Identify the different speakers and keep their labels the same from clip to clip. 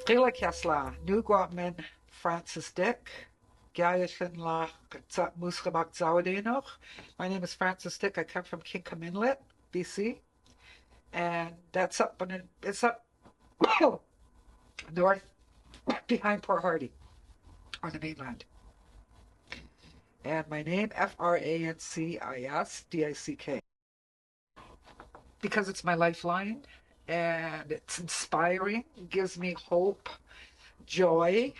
Speaker 1: Gila Kesla, New Guatman, Francis Dick, Gayashinla Musrabak Zawadinoch. My name is Francis Dick. I come from Kinkham Inlet, BC, and that's up on it's up north behind Port Hardy on the mainland. And my name Francisdick, because it's my lifeline and it's inspiring, gives me hope, joy,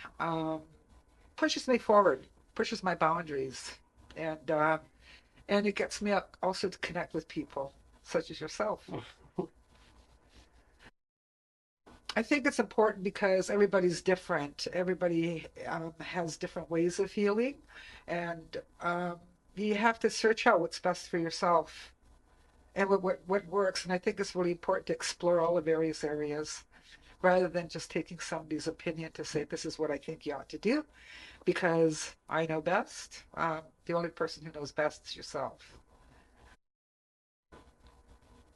Speaker 1: pushes me forward, pushes my boundaries, and uh, and it gets me also to connect with people such as yourself. I think it's important because everybody's different. Everybody has different ways of healing, and you have to search out what's best for yourself and what works. And I think it's really important to explore all the various areas rather than just taking somebody's opinion to say this is what I think you ought to do because I know best. The only person who knows best is yourself.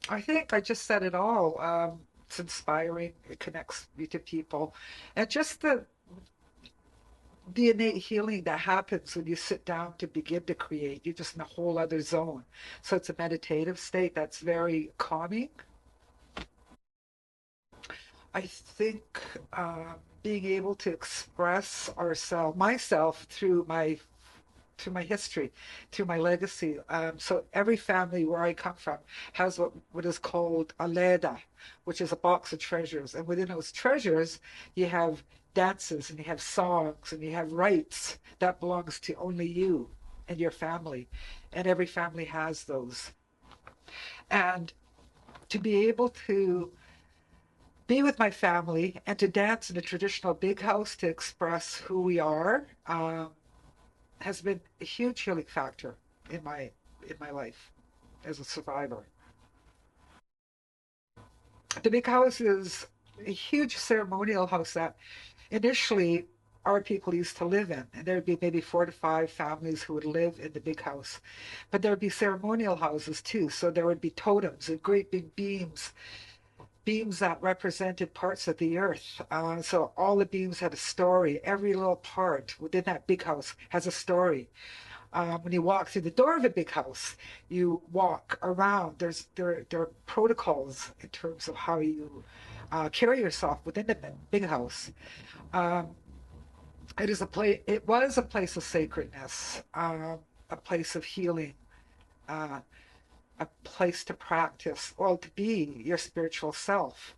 Speaker 1: I think I just said it all. It's inspiring. It connects me to people, and just the innate healing that happens when you sit down to begin to create. You're just in a whole other zone. So it's a meditative state that's very calming. I think being able to express myself through my history, through my legacy. So every family where I come from has what is called a leda, which is a box of treasures. And within those treasures, you have dances and you have songs and you have rites that belongs to only you and your family. And every family has those. And to be able to be with my family and to dance in a traditional big house to express who we are has been a huge healing factor in my life as a survivor. The big house is a huge ceremonial house that initially our people used to live in, and there'd be maybe 4 to 5 families who would live in the big house. But there'd be ceremonial houses too, so there would be totems and great big beams that represented parts of the earth. So all the beams had a story. Every little part within that big house has a story. When you walk through the door of a big house, you walk around. There are protocols in terms of how you carry yourself within the big house. Um, it is a place. It was a place of sacredness, a place of healing, uh, a place to practice, well, to be your spiritual self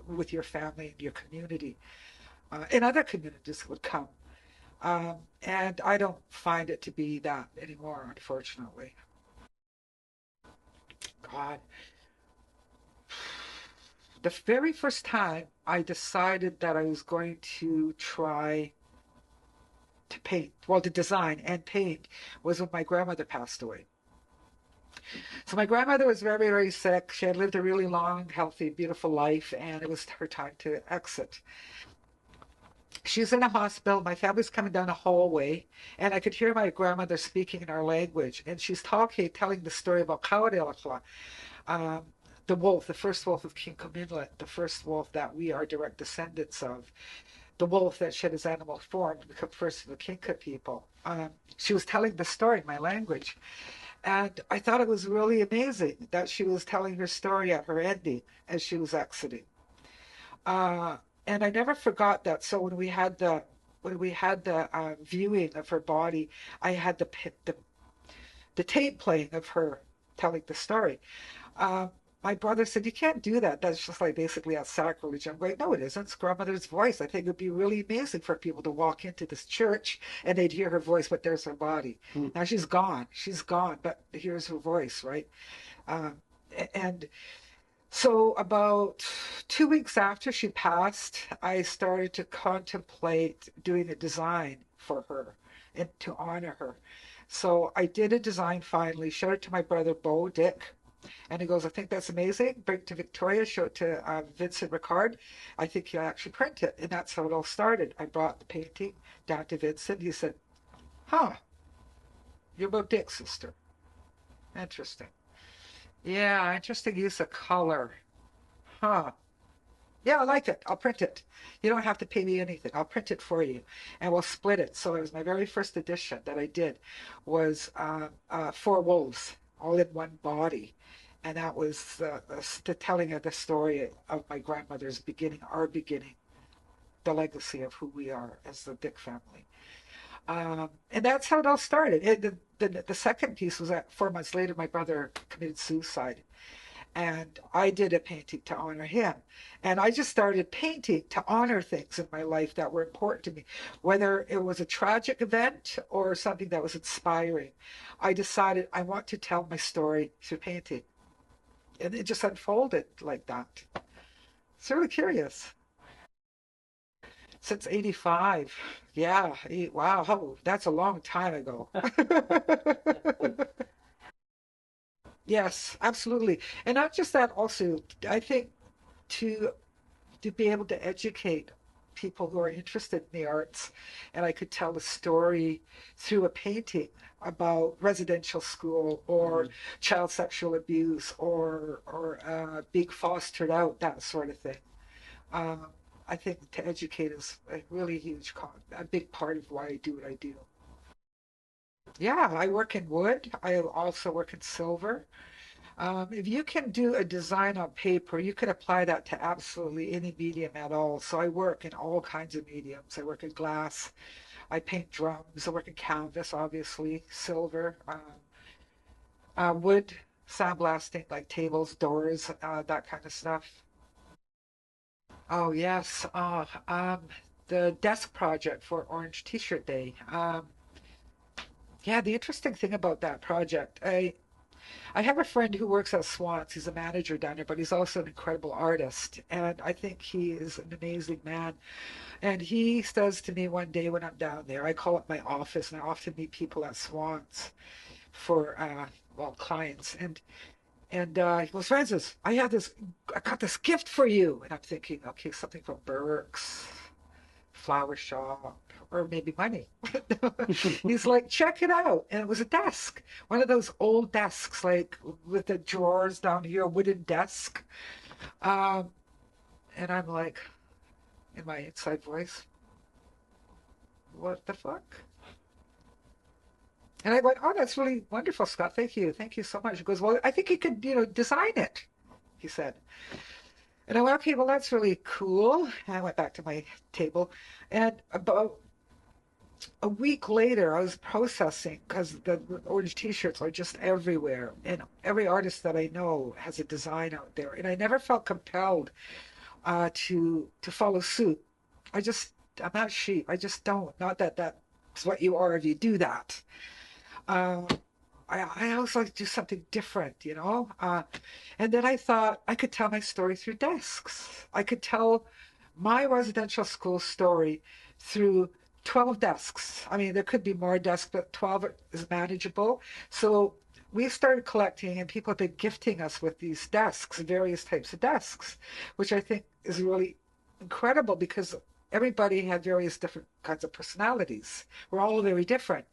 Speaker 1: with your family and your community. And other communities would come. And I don't find it to be that anymore, unfortunately. God. The very first time I decided that I was going to try to paint, well, to design and paint, was when my grandmother passed away. So my grandmother was very, very sick. She had lived a really long, healthy, beautiful life, and it was her time to exit. She's in a hospital. My family's coming down a hallway, and I could hear my grandmother speaking in our language, and she's telling the story about Kawadelakla, um, the wolf, the first wolf of King Comminlet, the first wolf that we are direct descendants of, the wolf that shed his animal form to become first of the Kinka people. She was telling the story in my language, and I thought it was really amazing that she was telling her story at her ending as she was exiting. Uh, and I never forgot that. So when we had the viewing of her body, I had the tape playing of her telling the story. Uh, my brother said, "You can't do that. That's just like basically a sacrilege." I'm going, "No, it isn't. It's grandmother's voice. I think it'd be really amazing for people to walk into this church and they'd hear her voice, but there's her body.
Speaker 2: Mm.
Speaker 1: Now she's gone. She's gone, but here's her voice, right?" Um, and so about 2 weeks after she passed, I started to contemplate doing a design for her and to honor her. So I did a design finally, showed it to my brother Bo Dick, and he goes, "I think that's amazing. Bring it to Victoria, show it to Vincent Ricard. I think he'll actually print it." And that's how it all started. I brought the painting down to Vincent. He said, "Huh, you're Bo Dick's sister. Interesting. Yeah, interesting use of color. Huh." Yeah, I like it. I'll print it. You don't have to pay me anything. I'll print it for you, and we'll split it. So it was my very first edition that I did was four wolves all in one body, and that was the telling of the story of my grandmother's beginning, our beginning, the legacy of who we are as the Dick family. And that's how it all started. The second piece was that 4 months later, my brother committed suicide, and I did a painting to honor him. And I just started painting to honor things in my life that were important to me, whether it was a tragic event or something that was inspiring. I decided I want to tell my story through painting. And it just unfolded like that. It's really curious. Since 85. Yeah. Wow. That's a long time ago. Yes, absolutely. And not just that, also, I think to be able to educate people who are interested in the arts. And I could tell a story through a painting about residential school or child sexual abuse or being fostered out, that sort of thing. Um, I think to educate is a really a big part of why I do what I do. Yeah, I work in wood. I also work in silver. If you can do a design on paper, you can apply that to absolutely any medium at all. So I work in all kinds of mediums. I work in glass, I paint drums, I work in canvas, obviously, silver, wood, sandblasting, like tables, doors, that kind of stuff. Oh, yes. The desk project for Orange T-shirt Day. Yeah, the interesting thing about that project, I have a friend who works at Swans. He's a manager down there, but he's also an incredible artist. And I think he is an amazing man. And he says to me one day when I'm down there, I call it my office, and I often meet people at Swans for, well, clients. And he goes, Francis, I got this gift for you. And I'm thinking, okay, something from Burke's flower shop or maybe money. He's like, check it out. And it was a desk, one of those old desks, like with the drawers down here, a wooden desk. Um, and I'm like, in my inside voice, what the fuck? And I went, oh, that's really wonderful, Scott. Thank you. Thank you so much. He goes, well, I think you could, design it, he said. And I went, okay, well, that's really cool. And I went back to my table. And about a week later, I was processing because the orange T-shirts are just everywhere, and every artist that I know has a design out there, and I never felt compelled to follow suit. I just I'm not sheep. I just don't. Not that that's what you are if you do that. Uh, I always like to do something different. And then I thought I could tell my story through desks. I could tell my residential school story through 12 desks. I mean, there could be more desks, but 12 is manageable. So we started collecting, and people have been gifting us with these desks, various types of desks, which I think is really incredible because everybody had various different kinds of personalities. We're all very different.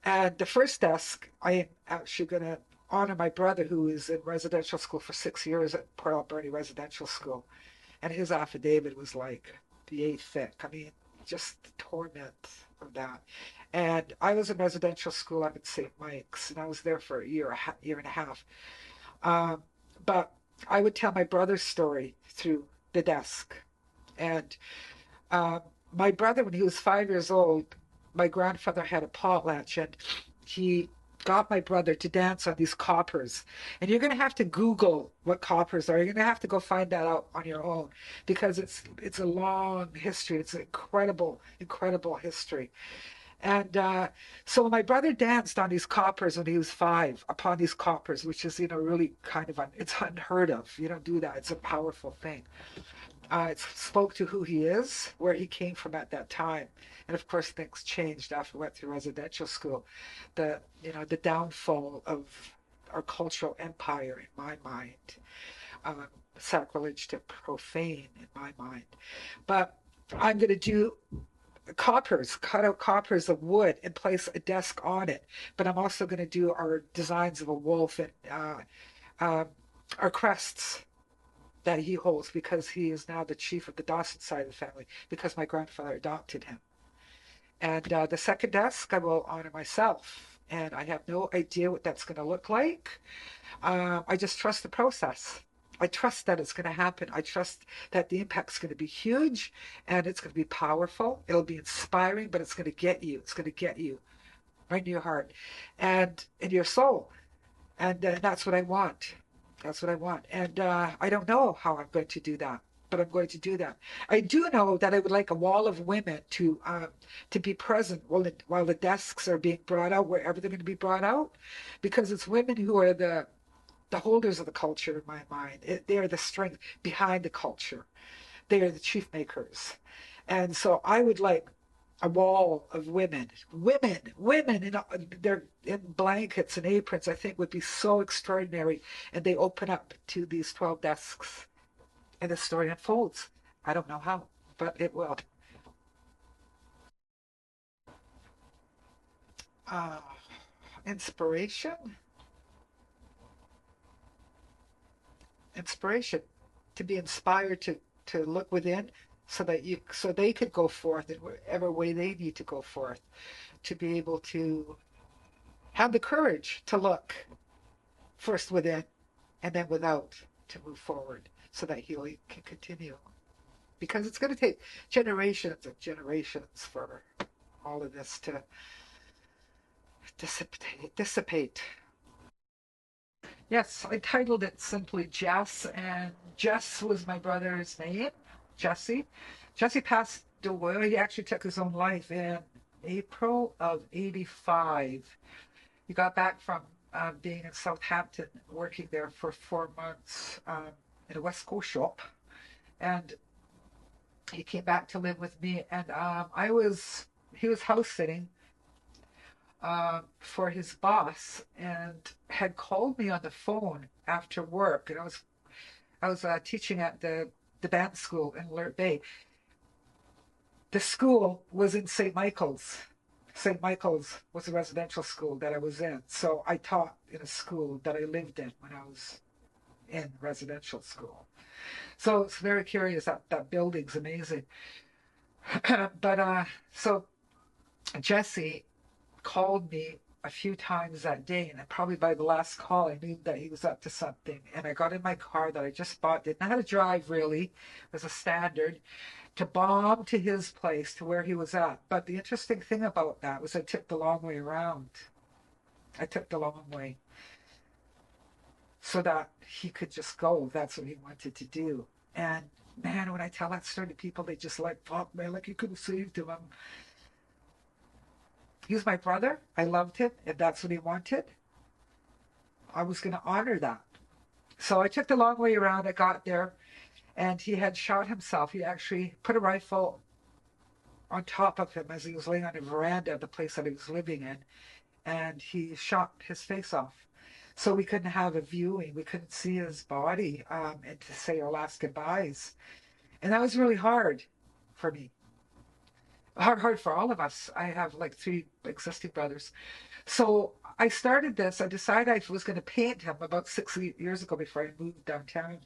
Speaker 1: And the first desk, I am actually going to honor my brother who is in residential school for 6 years at Port Alberni Residential School. And his affidavit was like the eighth thick. I mean, just the torment of that. And I was in residential school up at St. Mike's, and I was there for year and a half. Um, but I would tell my brother's story through the desk. And uh, my brother, when he was 5 years old, my grandfather had a potlatch, and he got my brother to dance on these coppers. And you're going to have to Google what coppers are. You're going to have to go find that out on your own because it's a long history. It's an incredible, incredible history. And so my brother danced on these coppers when he was 5, upon these coppers, which is, really kind of, it's unheard of. You don't do that. It's a powerful thing. It spoke to who he is, where he came from at that time, and of course things changed after I went through residential school. The downfall of our cultural empire in my mind, um, sacrilege to profane in my mind. But I'm going to do coppers, cut out coppers of wood and place a desk on it. But I'm also going to do our designs of a wolf and uh, our crests that he holds because he is now the chief of the Dawson side of the family because my grandfather adopted him. And the second desk, I will honor myself. And I have no idea what that's going to look like. I just trust the process. I trust that it's going to happen. I trust that the impact's going to be huge and it's going to be powerful. It'll be inspiring, but it's going to get you. It's going to get you right in your heart and in your soul. And that's what I want. That's what I want. And I don't know how I'm going to do that, but I'm going to do that. I do know that I would like a wall of women to be present while the desks are being brought out, wherever they're going to be brought out, because it's women who are the holders of the culture in my mind. They are the strength behind the culture. They are the chief makers. And so I would like a wall of women in they're in blankets and aprons, I think would be so extraordinary. And they open up to these 12 desks and the story unfolds. I don't know how, but it will. Uh, inspiration? Inspiration. To be inspired to look within so they could go forth in whatever way they need to go forth, to be able to have the courage to look first within and then without to move forward so that healing can continue. Because it's going to take generations and generations for all of this to dissipate. Yes, I titled it simply Jess, and Jess was my brother's name, Jesse. Jesse passed away. He actually took his own life in April of '85. He got back from being in Southampton, working there for 4 months in a West Coast shop, and he came back to live with me. And he was house sitting for his boss, and had called me on the phone after work. And I was teaching at the band school in Alert Bay. The school was in St. Michael's. St. Michael's was a residential school that I was in. So I taught in a school that I lived in when I was in residential school. So it's very curious. That building's amazing. But so Jesse called me a few times that day, and probably by the last call, I knew that he was up to something. And I got in my car that I just bought, didn't know how to drive really, it was a standard, to bomb to his place to where he was at. But the interesting thing about that was I took the long way around. I took the long way so that he could just go. That's what he wanted to do. And man, when I tell that story to people, they just like, fuck, man, like you could have saved him. He was my brother. I loved him. If that's what he wanted, I was going to honor that. So I took the long way around. I got there, and he had shot himself. He actually put a rifle on top of him as he was laying on a veranda of the place that he was living in, and he shot his face off. So we couldn't have a viewing. We couldn't see his body and to say our last goodbyes. And that was really hard for me. Hard for all of us. I have like three existing brothers. So I started this. I decided I was going to paint him about 6 years ago before I moved downtown.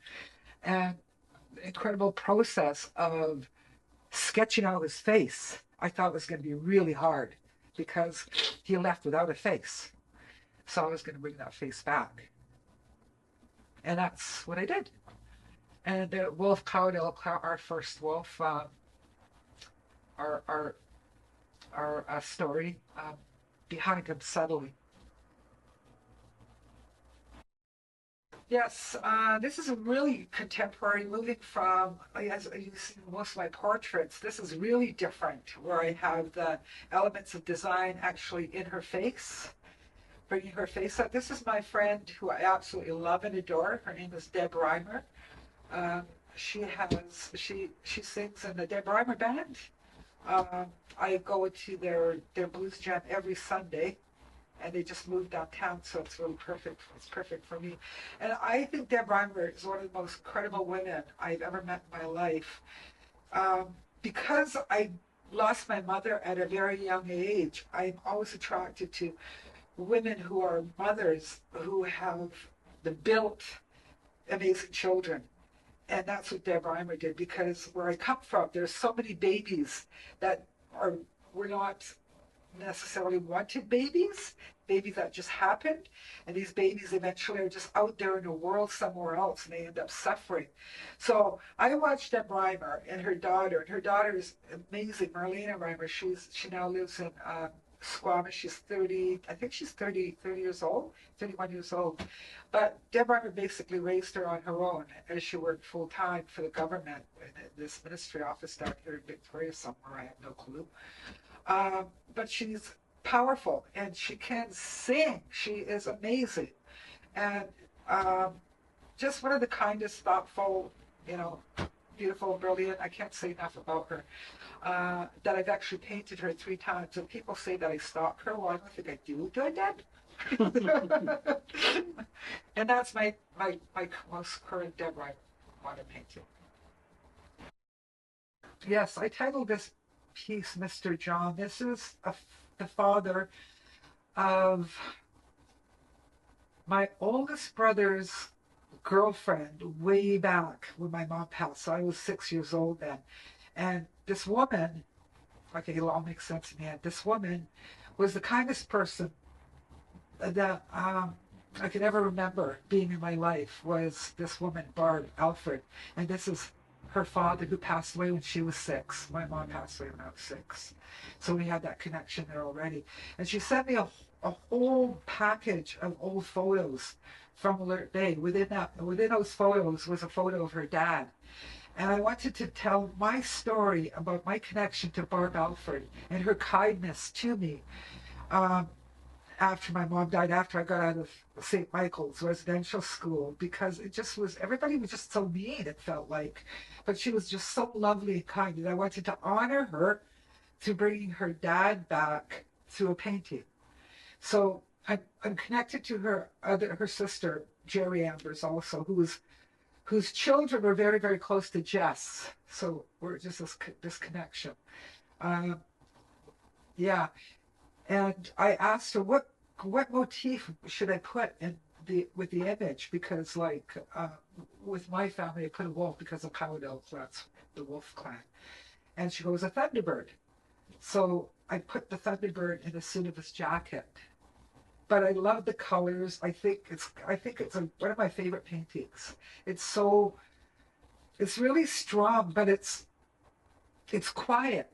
Speaker 1: And the incredible process of sketching out his face, I thought was going to be really hard because he left without a face. So I was going to bring that face back. And that's what I did. And Wolf Cowdell, our first wolf, our story behind him subtly. Yes, this is a really contemporary, moving from, as you see in most of my portraits, this is really different, where I have the elements of design actually in her face, bringing her face up. This is my friend who I absolutely love and adore. Her name is Deb Reimer. Um, she sings in the Deb Reimer band. I go to their blues jam every Sunday, and they just moved downtown, so it's really perfect. It's perfect for me. And I think Deb Reimer is one of the most incredible women I've ever met in my life. Because I lost my mother at a very young age, I'm always attracted to women who are mothers who have built amazing children. And that's what Deb Reimer did, because where I come from, there's so many babies that are were not necessarily wanted babies, babies that just happened. And these babies eventually are just out there in the world somewhere else and they end up suffering. So I watched Deb Reimer and her daughter is amazing, Marlena Reimer. She now lives in Squamish. She's 30, I think she's 30 years old, 31 years old. But Deb Reimer basically raised her on her own as she worked full time for the government in this ministry office down here in Victoria somewhere. I have no clue. But she's powerful and she can sing. She is amazing. And um, just one of the kindest, thoughtful, you know, beautiful, brilliant. I can't say enough about her. That I've actually painted her 3 times. And people say that I stalk her. Well, I don't think I do. Do I, Deb? And that's my most current Deb Reimer water painting. Yes, I titled this piece Mr. John. This is the father of my oldest brother's girlfriend way back when my mom passed. So I was 6 years old then. And this woman, okay, it'll all make sense in the end. This woman was the kindest person that I could ever remember being in my life, was this woman, Barb Alfred. And this is her father, who passed away when she was 6. My mom passed away when I was 6. So we had that connection there already. And she sent me a whole package of old photos from Alert Bay. Within those photos was a photo of her dad. And I wanted to tell my story about my connection to Barb Alford and her kindness to me. Um, After my mom died, after I got out of St. Michael's residential school, because it just was, everybody was just so mean, it felt like. But she was just so lovely and kind. And I wanted to honor her through bringing her dad back through a painting. So I'm connected to her sister, Jerry Ambers, also, whose children were very, very close to Jess. So we're just this connection. Um, yeah. And I asked her what motif should I put in with the image, because with my family I put a wolf because of Cowdell, that's the wolf clan. And she goes, a thunderbird. So I put the thunderbird in the suit of his jacket. But I love the colors. I think it's one of my favorite paintings. It's really strong, but it's quiet.